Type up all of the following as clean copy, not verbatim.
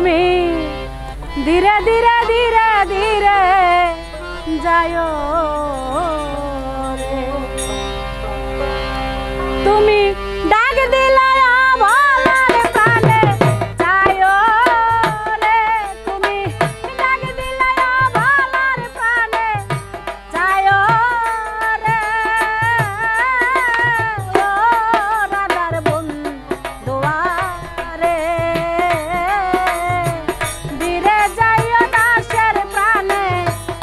তুমি ধীরে ধীরে ধীরে ধীরে যায়ো রে তুমি ডাক দিলা ভালার প্রাণে যায়ো রে তুমি ডাক দিলা ভালার প্রাণে যায়ো রে ও রাধার বন্ধুয়া রে ধীরে যাইও দাসের প্রাণে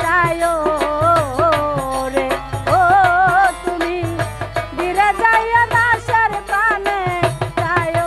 যায়ো রে ও তুমি ধীরে যাইও দাসের প্রাণে যায়ো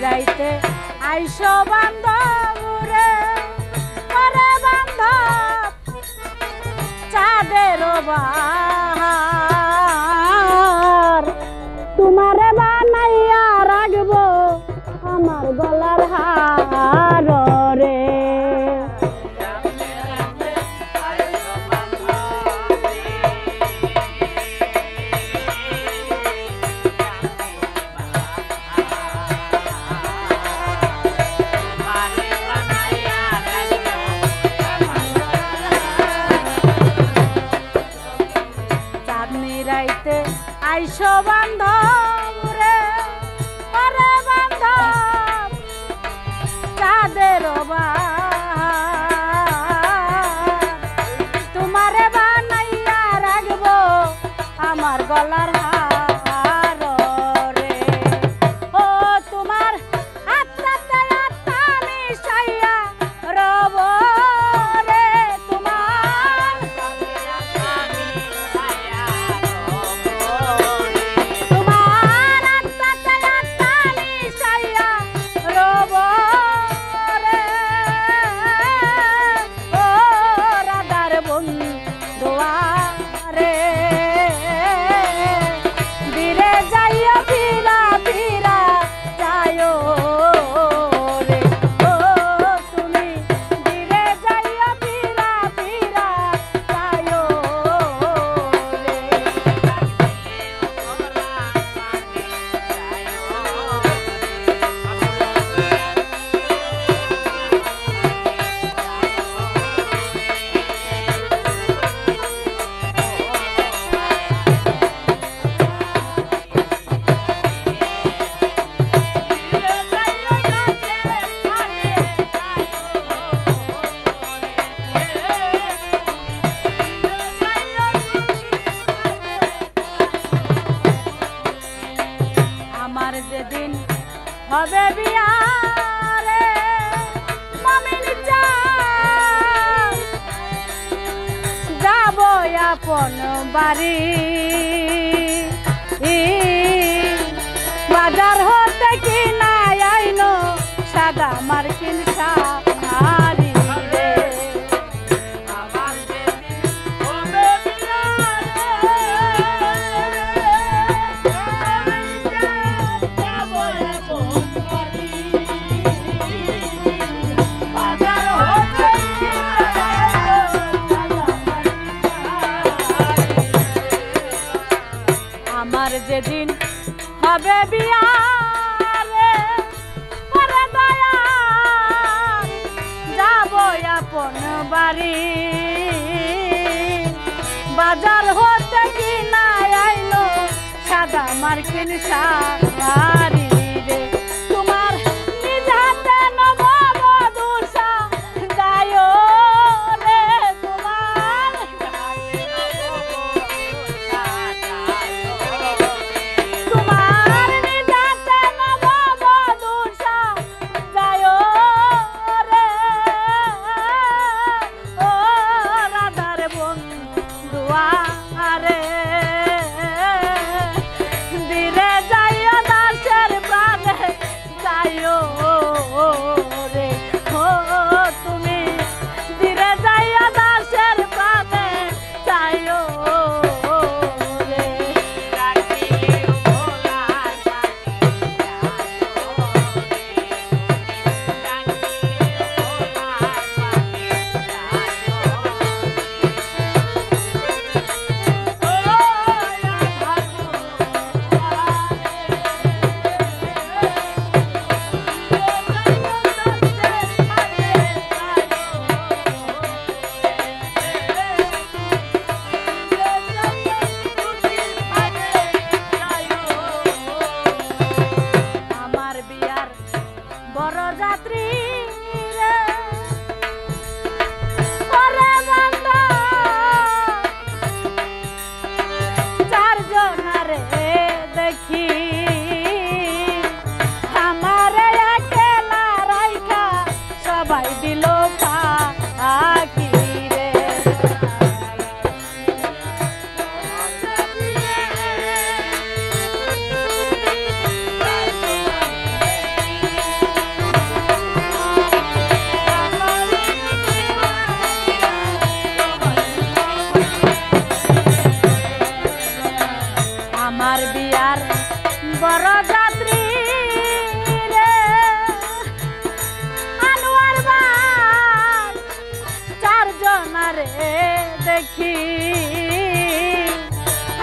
রাইতে আইসো বান্ধব রে পরে বান্ধব চাঁদের বাহার তোমারে বানাইয়া রাখবো আমার গলার হার রে রাইতে আইসো বান্ধব রে পরে বান্ধব চাঁদের তোমারে বানাইয়া রাখবো আমার গলার হার রে ও তোমার আত্মাতে আত্মা মিশাইয়া রব রে তোমার আমার যেদিন হবে বিয়া রে মমিন যাব আপন বাড়ি বাজার হতে কি না আইনো সাদা মার্কিন শাড়ি রে আমার যেদিন হবে বিয়া রে পরে দয়া যাব আপন বাড়ি বাজার হতে কি না আইলো সাদা মার্কিন শাড়ি রে তোমার নিজাতে নববধূষা যায়ো রে তোমার নিজাতে নববধূষা যায়ো রে ও রাধার বন্ধুয়া রে ধীরে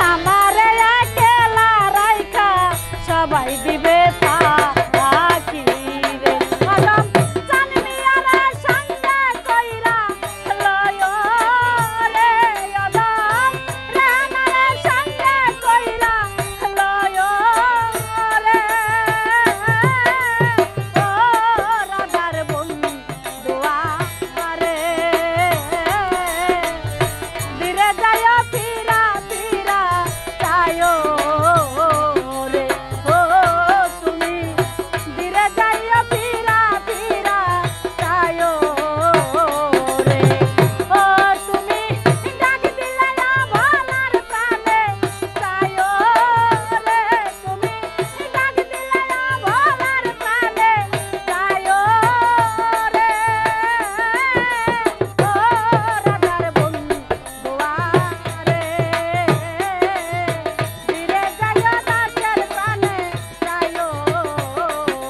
আমারে একলা রাইখা সবাই দিবে ফাঁকি রে কদম জানবি আরে সঙ্গে কইরা লয় রে কদম রানারে সঙ্গে কইরা লয় রে ও রাধার বন্ধু আমারে ধীরে যায় ফিরা ফিরা যায় রে ও তুমি ধীরে যায় ফিরা ফিরা যায় রে ও তুমি ডাক দিলে না ভালার প্রাণে যায় রে তুমি ডাক দিলে না ভালার প্রাণে যায় রে ও রাধার বন্ধু আমারে ধীরে যায় দাসের প্রাণে যায়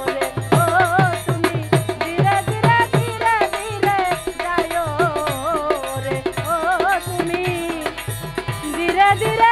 রে ও তুমি ধীরে ধীরে ধীরে ধীরে যায় রে ও তুমি ধীরে ধীরে